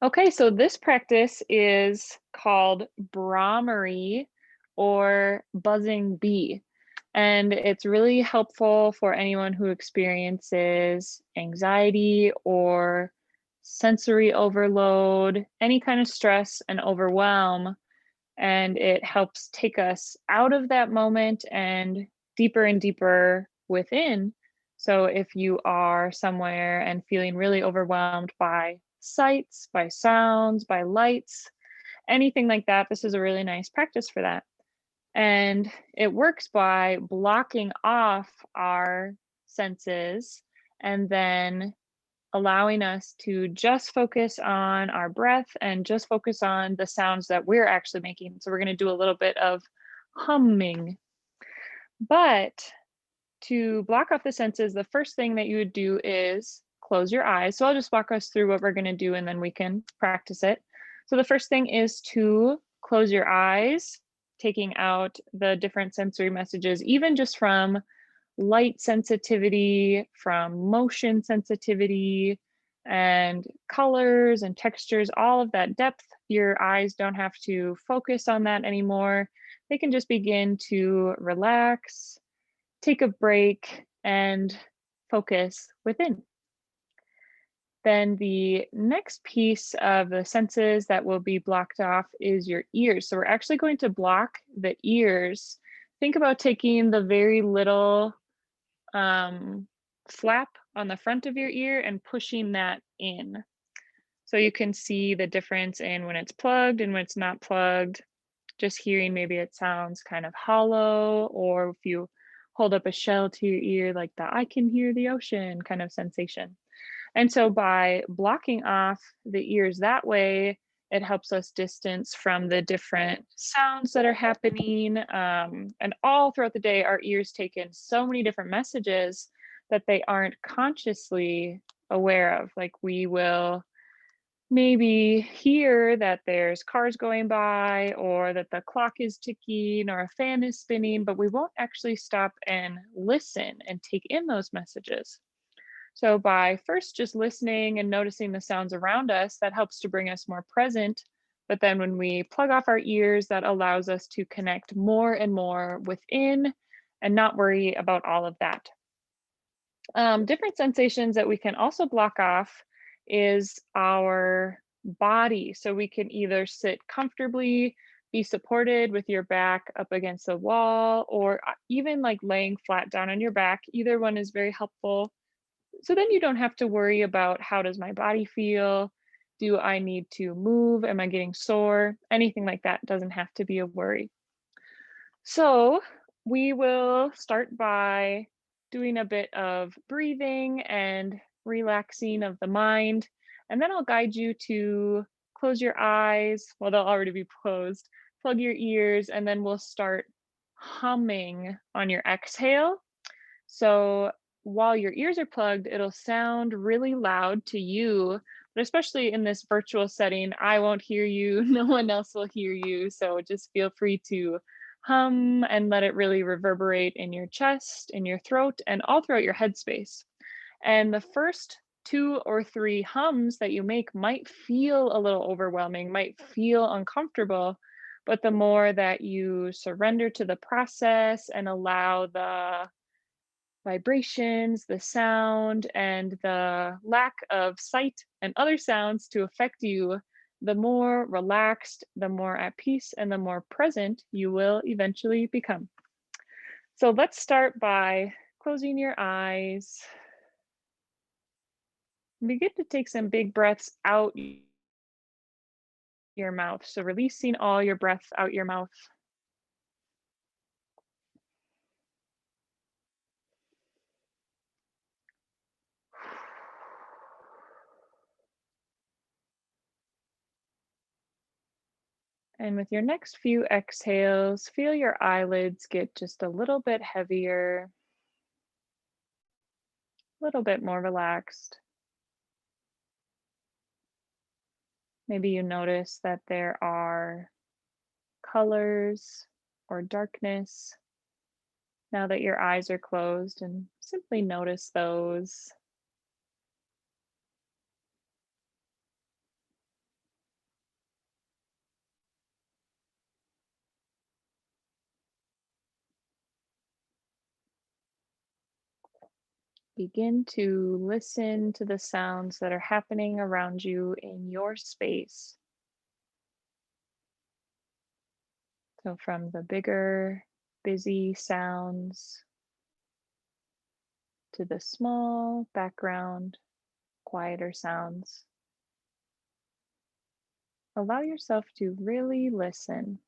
Okay, so this practice is called Brahmuri or buzzing bee. And it's really helpful for anyone who experiences anxiety or sensory overload, any kind of stress and overwhelm. And it helps take us out of that moment and deeper within. So if you are somewhere and feeling really overwhelmed by sights, by sounds, by lights, anything like that, this is a really nice practice for that. And it works by blocking off our senses and then allowing us to just focus on our breath and just focus on the sounds that we're actually making. So we're going to do a little bit of humming. But to block off the senses, the first thing that you would do is close your eyes. So I'll just walk us through what we're going to do and then we can practice it. So the first thing is to close your eyes, taking out the different sensory messages, even just from light sensitivity, from motion sensitivity, and colors and textures, all of that depth. Your eyes don't have to focus on that anymore. They can just begin to relax, take a break, and focus within. Then the next piece of the senses that will be blocked off is your ears. So we're actually going to block the ears. Think about taking the very little um, flap on the front of your ear and pushing that in. So you can see the difference in when it's plugged and when it's not plugged. Just hearing maybe it sounds kind of hollow, or if you hold up a shell to your ear, like the I can hear the ocean kind of sensation. And so by blocking off the ears that way, it helps us distance from the different sounds that are happening. And all throughout the day, our ears take in so many different messages that they aren't consciously aware of. Like we will maybe hear that there's cars going by or that the clock is ticking or a fan is spinning, but we won't actually stop and listen and take in those messages. So by first just listening and noticing the sounds around us, that helps to bring us more present. But then when we plug off our ears, that allows us to connect more and more within and not worry about all of that. Different sensations that we can also block off is our body. So we can either sit comfortably, be supported with your back up against the wall, or even like laying flat down on your back. Either one is very helpful. So then you don't have to worry about how does my body feel? Do I need to move? Am I getting sore? Anything like that doesn't have to be a worry. So we will start by doing a bit of breathing and relaxing of the mind. And then I'll guide you to close your eyes. Well, they'll already be closed. Plug your ears, and then we'll start humming on your exhale. So while your ears are plugged, it'll sound really loud to you, but especially in this virtual setting, I won't hear you, no one else will hear you. So just feel free to hum and let it really reverberate in your chest, in your throat, and all throughout your headspace. And the first two or three hums that you make might feel a little overwhelming, might feel uncomfortable, but the more that you surrender to the process and allow the vibrations, the sound, and the lack of sight and other sounds to affect you, the more relaxed, the more at peace, and the more present you will eventually become. So let's start by closing your eyes. Begin to take some big breaths out your mouth. So releasing all your breath out your mouth. And with your next few exhales, feel your eyelids get just a little bit heavier, a little bit more relaxed. Maybe you notice that there are colors or darkness now that your eyes are closed, and simply notice those. Begin to listen to the sounds that are happening around you in your space. So, from the bigger, busy sounds to the small, background, quieter sounds, allow yourself to really listen.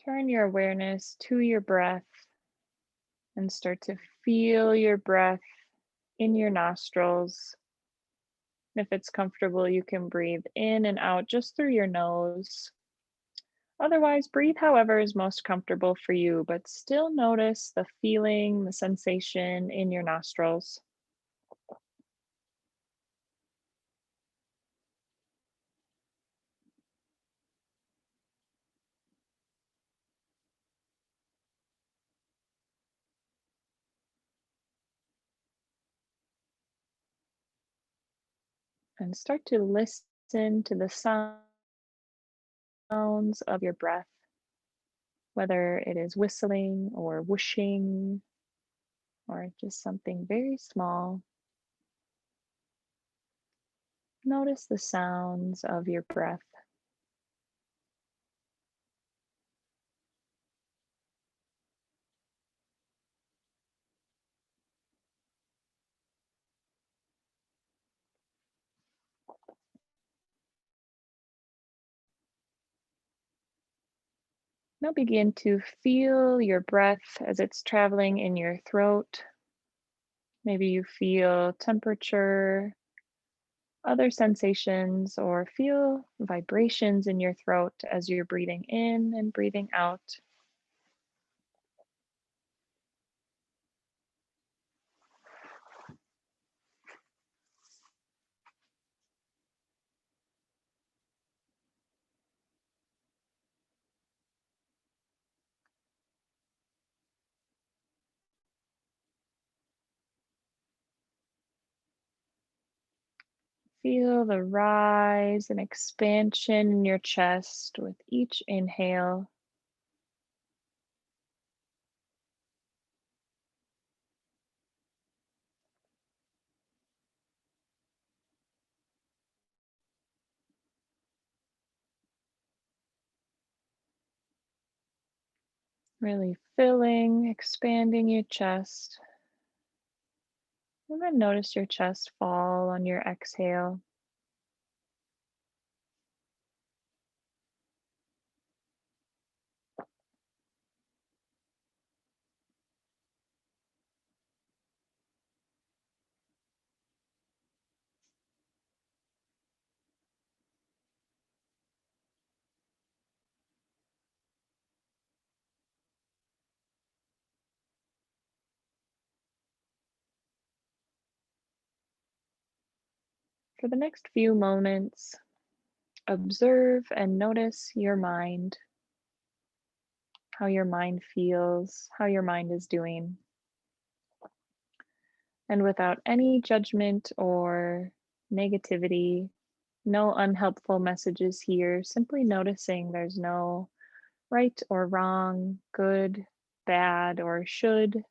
Turn your awareness to your breath and start to feel your breath in your nostrils. If it's comfortable, you can breathe in and out just through your nose. Otherwise, breathe however is most comfortable for you, but still notice the feeling, the sensation in your nostrils. And start to listen to the sounds of your breath, whether it is whistling or whooshing or just something very small. Notice the sounds of your breath. Now begin to feel your breath as it's traveling in your throat. Maybe you feel temperature, other sensations, or feel vibrations in your throat as you're breathing in and breathing out. Feel the rise and expansion in your chest with each inhale. Really filling, expanding your chest. And then notice your chest fall on your exhale. For the next few moments, observe and notice your mind, how your mind feels, how your mind is doing. And without any judgment or negativity, no unhelpful messages here, simply noticing there's no right or wrong, good, bad, or should.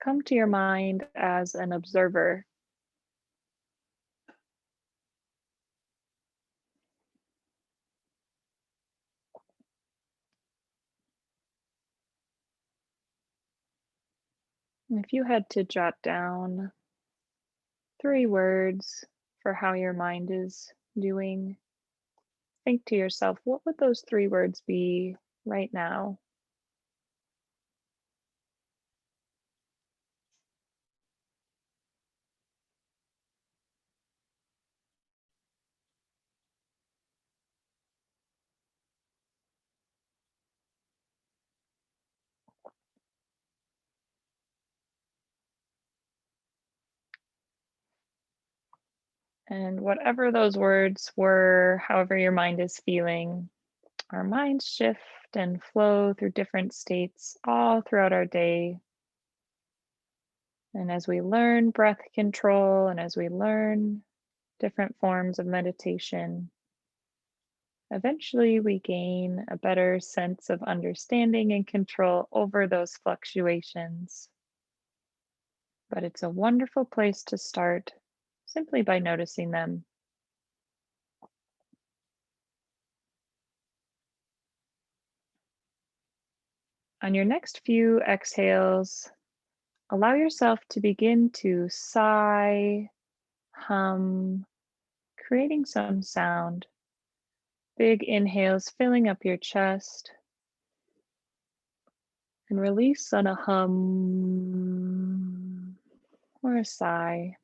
Come to your mind as an observer. And if you had to jot down 3 words for how your mind is doing, think to yourself, what would those 3 words be right now? And whatever those words were, however your mind is feeling, our minds shift and flow through different states all throughout our day. And as we learn breath control and as we learn different forms of meditation, eventually we gain a better sense of understanding and control over those fluctuations. But it's a wonderful place to start simply by noticing them. On your next few exhales, allow yourself to begin to sigh, hum, creating some sound. Big inhales filling up your chest and release on a hum or a sigh.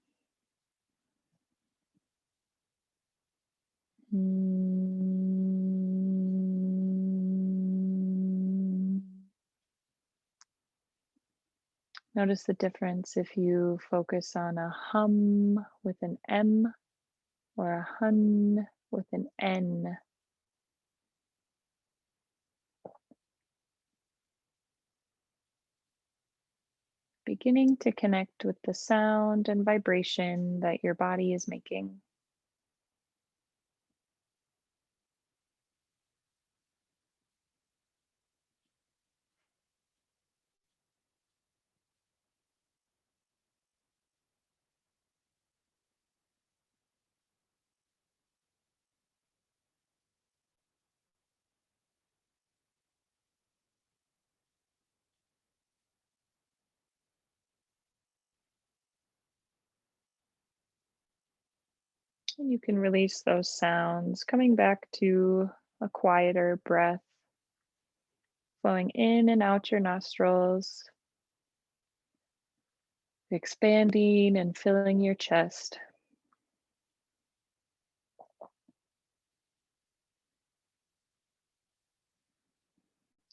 Mm. Notice the difference if you focus on a hum with an M or a hun with an N. Beginning to connect with the sound and vibration that your body is making. And you can release those sounds, coming back to a quieter breath, flowing in and out your nostrils, expanding and filling your chest.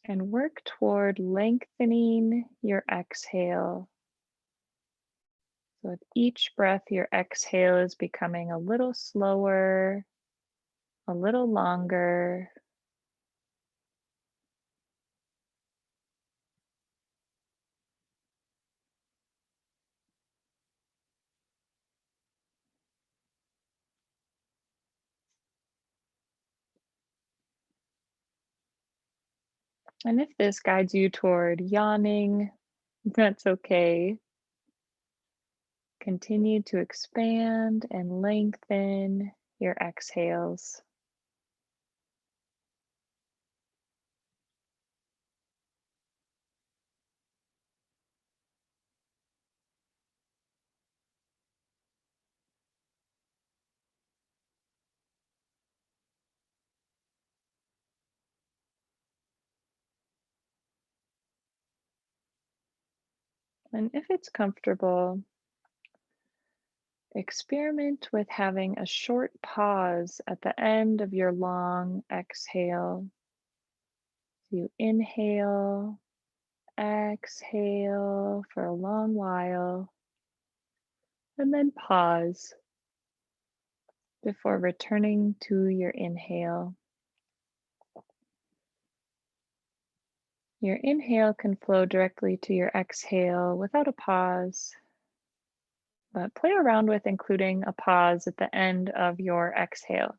And work toward lengthening your exhale. So with each breath, your exhale is becoming a little slower, a little longer. And if this guides you toward yawning, that's okay. Continue to expand and lengthen your exhales. And if it's comfortable, experiment with having a short pause at the end of your long exhale. You inhale, exhale for a long while, and then pause before returning to your inhale. Your inhale can flow directly to your exhale without a pause, but play around with including a pause at the end of your exhale.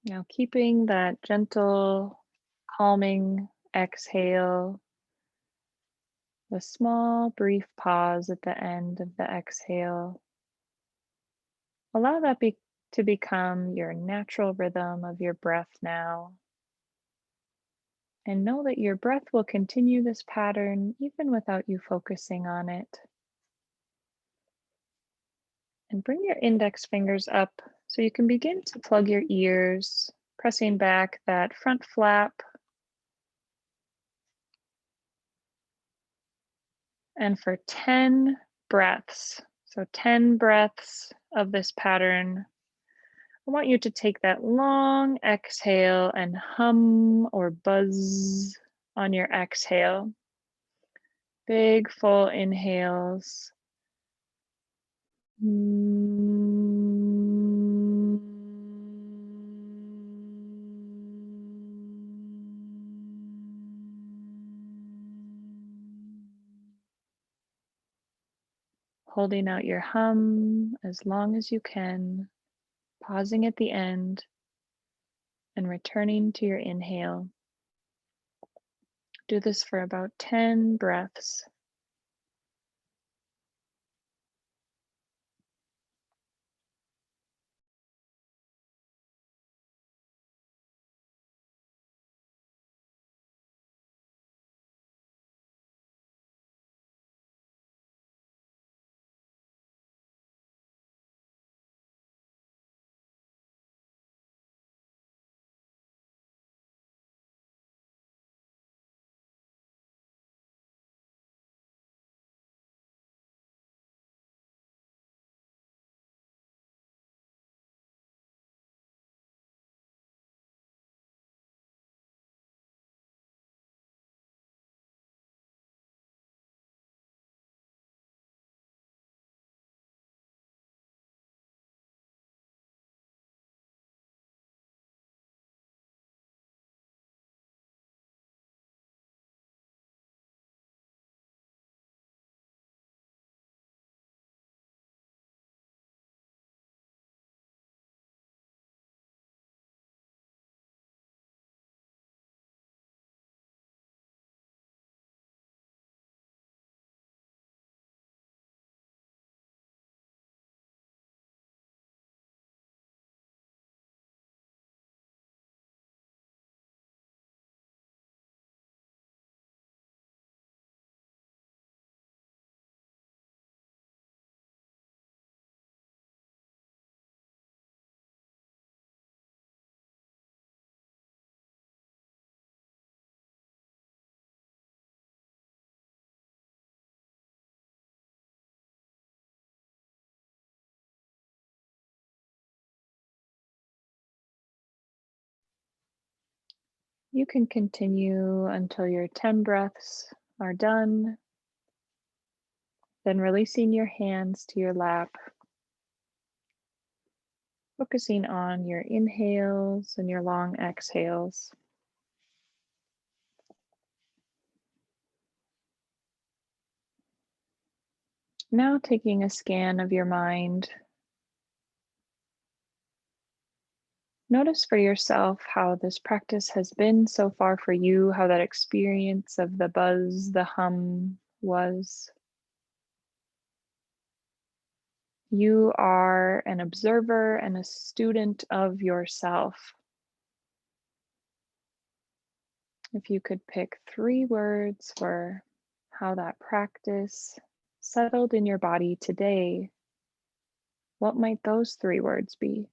Now, keeping that gentle, calming exhale, a small, brief pause at the end of the exhale. Allow that to become your natural rhythm of your breath now. And know that your breath will continue this pattern even without you focusing on it. And bring your index fingers up so you can begin to plug your ears, pressing back that front flap. And for 10 breaths, so 10 breaths of this pattern, I want you to take that long exhale and hum or buzz on your exhale. Big full inhales. Holding out your hum as long as you can, pausing at the end and returning to your inhale. Do this for about 10 breaths. You can continue until your 10 breaths are done, then releasing your hands to your lap, focusing on your inhales and your long exhales. Now taking a scan of your mind, notice for yourself how this practice has been so far for you, how that experience of the buzz, the hum was. You are an observer and a student of yourself. If you could pick 3 words for how that practice settled in your body today, what might those 3 words be?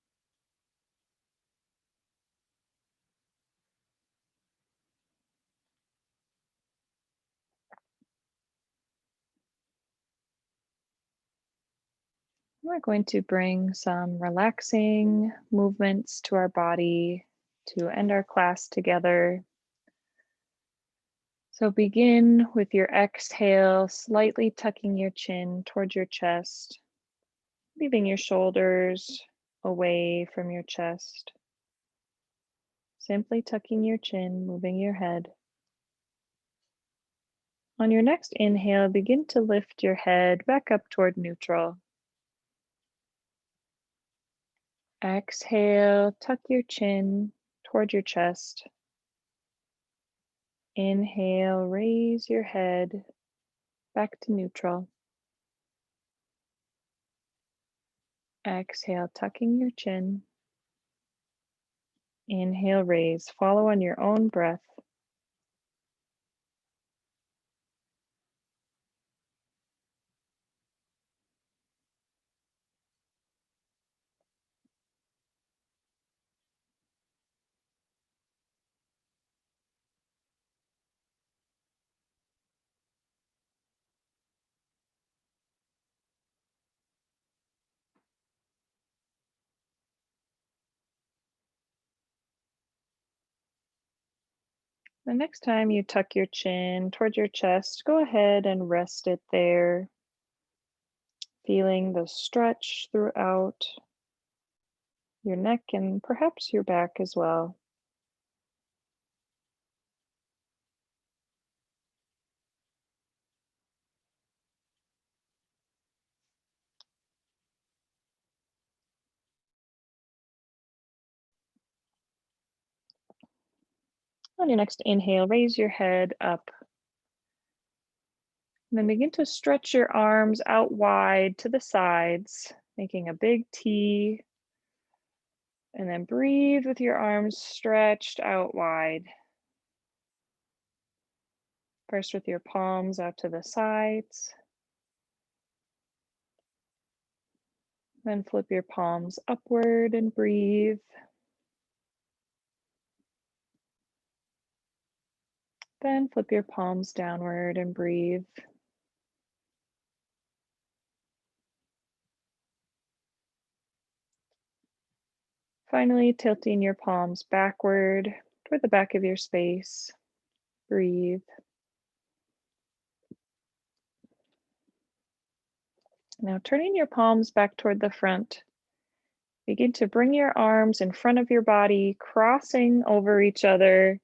We're going to bring some relaxing movements to our body to end our class together. So begin with your exhale, slightly tucking your chin towards your chest, leaving your shoulders away from your chest. Simply tucking your chin, moving your head. On your next inhale, begin to lift your head back up toward neutral. Exhale, tuck your chin toward your chest. Inhale, raise your head back to neutral. Exhale, tucking your chin. Inhale, raise. Follow on your own breath. The next time you tuck your chin towards your chest, go ahead and rest it there, feeling the stretch throughout your neck and perhaps your back as well. On your next inhale, raise your head up. And then begin to stretch your arms out wide to the sides, making a big T. And then breathe with your arms stretched out wide. First with your palms out to the sides. Then flip your palms upward and breathe. Then flip your palms downward and breathe. Finally, tilting your palms backward toward the back of your space. Breathe. Now turning your palms back toward the front. Begin to bring your arms in front of your body, crossing over each other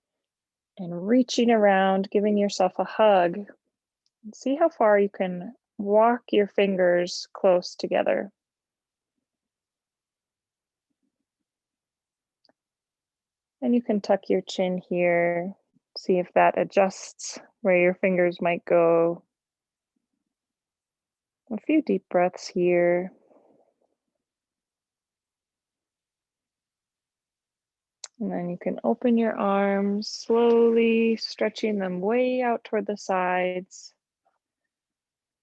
and reaching around, giving yourself a hug. And see how far you can walk your fingers close together. And you can tuck your chin here. See if that adjusts where your fingers might go. A few deep breaths here. And then you can open your arms, slowly stretching them way out toward the sides.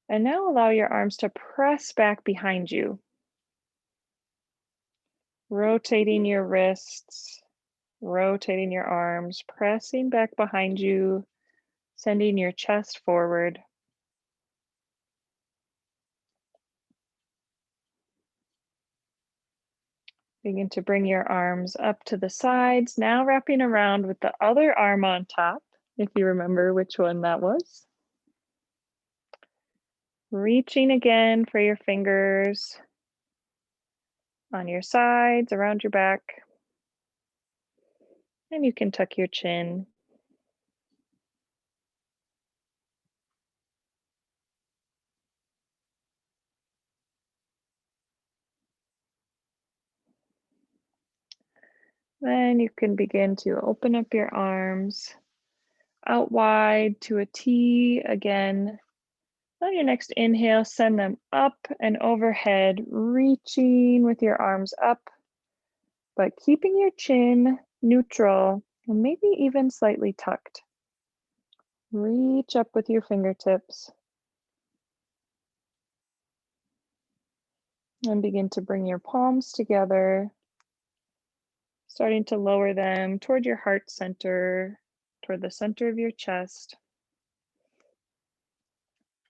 And now allow your arms to press back behind you. Rotating your wrists, rotating your arms, pressing back behind you, sending your chest forward. Begin to bring your arms up to the sides, now wrapping around with the other arm on top, if you remember which one that was. Reaching again for your fingers on your sides, around your back. And you can tuck your chin. Then you can begin to open up your arms out wide to a T again. On your next inhale, send them up and overhead, reaching with your arms up, but keeping your chin neutral and maybe even slightly tucked. Reach up with your fingertips and begin to bring your palms together, starting to lower them toward your heart center, toward the center of your chest.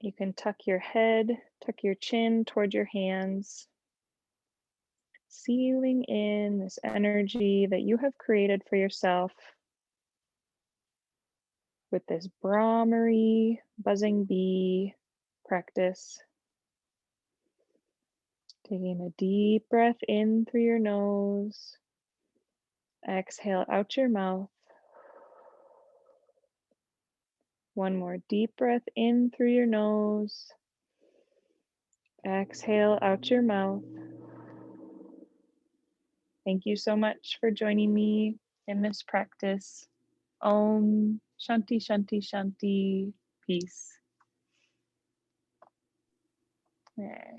You can tuck your head, tuck your chin toward your hands, sealing in this energy that you have created for yourself with this Brahmuri buzzing bee practice. Taking a deep breath in through your nose, exhale out your mouth. One more deep breath in through your nose, exhale out your mouth. Thank you so much for joining me in this practice. Om Shanti Shanti Shanti. Peace. Yeah.